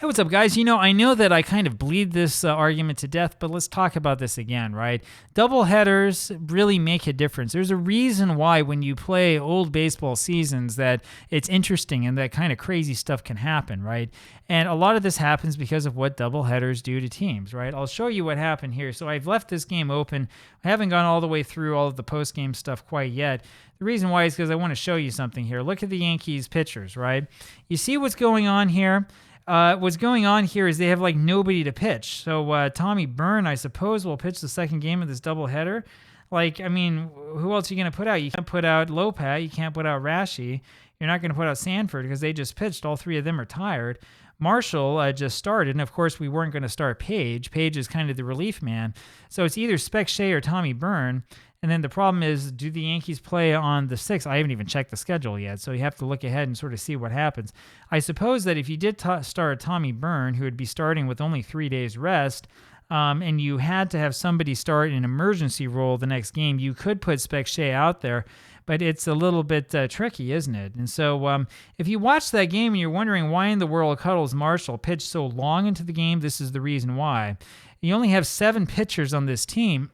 Hey, what's up, guys? I know that I kind of bleed this argument to death, but let's talk about this again, right? Double headers really make a difference. There's a reason why when you play old baseball seasons that it's interesting and that kind of crazy stuff can happen, right? And a lot of this happens because of what double headers do to teams, right? I'll show you what happened here. So I've left this game open. I haven't gone all the way through all of the post-game stuff quite yet. The reason why is because I want to show you something here. Look at the Yankees pitchers, right? You see what's going on here? What's going on here is they have like nobody to pitch. So Tommy Byrne, I suppose, will pitch the second game of this doubleheader. Like, I mean, who else are you going to put out? You can't put out Lopat. You can't put out Rashi. You're not going to put out Sanford because they just pitched. All three of them are tired. Marshall just started, and of course we weren't going to start Page. Page is kind of the relief man. So it's either Spec Shea or Tommy Byrne. And then the problem is, do the Yankees play on the 6th? I haven't even checked the schedule yet, so you have to look ahead and sort of see what happens. I suppose that if you did start Tommy Byrne, who would be starting with only 3 days rest, and you had to have somebody start an emergency role the next game, you could put Spec Shea out there, but it's a little bit tricky, isn't it? And so if you watch that game and you're wondering why in the world Cuddles Marshall pitched so long into the game, this is the reason why. You only have 7 pitchers on this team,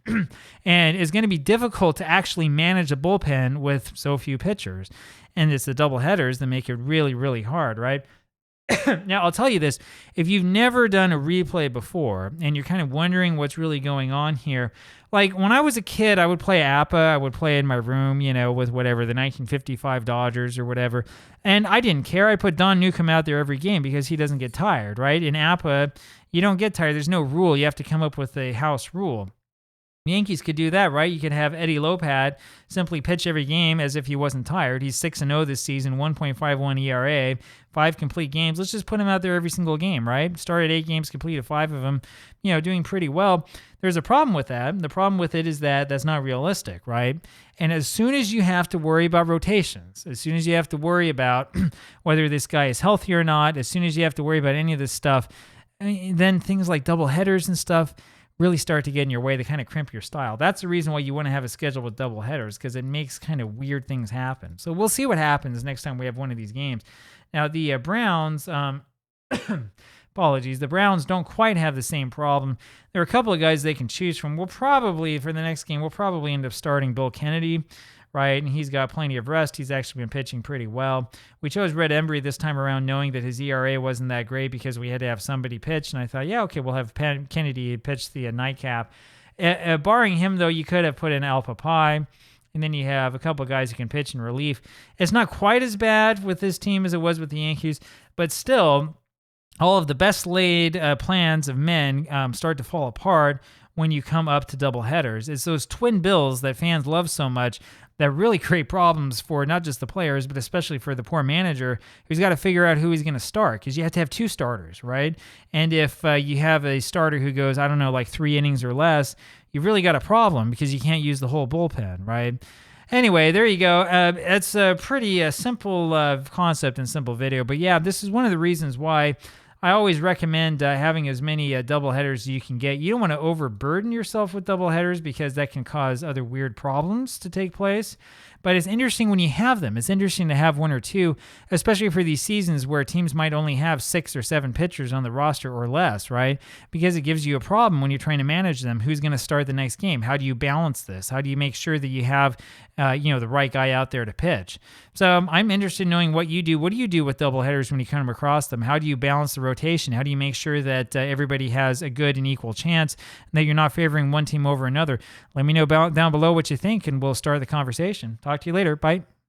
and it's going to be difficult to actually manage a bullpen with so few pitchers. And it's the double headers that make it really, really hard, right? Now, I'll tell you this. If you've never done a replay before and you're kind of wondering what's really going on here, like when I was a kid, I would play APBA. I would play in my room, with whatever, the 1955 Dodgers or whatever. And I didn't care. I put Don Newcomb out there every game because he doesn't get tired, right? In APBA, you don't get tired. There's no rule. You have to come up with a house rule. The Yankees could do that, right? You could have Eddie Lopat simply pitch every game as if he wasn't tired. He's 6-0 this season, 1.51 ERA, 5 complete games. Let's just put him out there every single game, right? Started 8 games, completed 5 of them, doing pretty well. There's a problem with that. The problem with it is that that's not realistic, right? And as soon as you have to worry about rotations, as soon as you have to worry about whether this guy is healthy or not, as soon as you have to worry about any of this stuff, then things like double headers and stuff really start to get in your way. They kind of crimp your style. That's the reason why you want to have a schedule with double headers, because it makes kind of weird things happen. So we'll see what happens next time we have one of these games. Now, the Browns, apologies, the Browns don't quite have the same problem. There are a couple of guys they can choose from. We'll probably, for the next game, we'll probably end up starting Bill Kennedy, right? And he's got plenty of rest. He's actually been pitching pretty well. We chose Red Embry this time around knowing that his ERA wasn't that great because we had to have somebody pitch. And I thought, yeah, okay, we'll have Kennedy pitch the nightcap. Barring him, though, you could have put in APBA. And then you have a couple of guys who can pitch in relief. It's not quite as bad with this team as it was with the Yankees, but still, all of the best laid plans of men start to fall apart when you come up to double headers. It's those twin bills that fans love so much that really create problems for not just the players, but especially for the poor manager who's got to figure out who he's going to start, because you have to have 2 starters, right? And if you have a starter who goes, like 3 innings or less, you've really got a problem because you can't use the whole bullpen, right? Anyway, there you go. It's a pretty simple concept and simple video, but yeah, this is one of the reasons why I always recommend having as many double headers as you can get. You don't want to overburden yourself with double headers because that can cause other weird problems to take place. But it's interesting when you have them. It's interesting to have 1 or 2, especially for these seasons where teams might only have 6 or 7 pitchers on the roster or less, right? Because it gives you a problem when you're trying to manage them. Who's going to start the next game? How do you balance this? How do you make sure that you have, the right guy out there to pitch? So I'm interested in knowing what you do. What do you do with double headers when you come across them? How do you balance the rotation? How do you make sure that everybody has a good and equal chance and that you're not favoring one team over another? Let me know down below what you think, and we'll start the conversation. Talk to you later. Bye.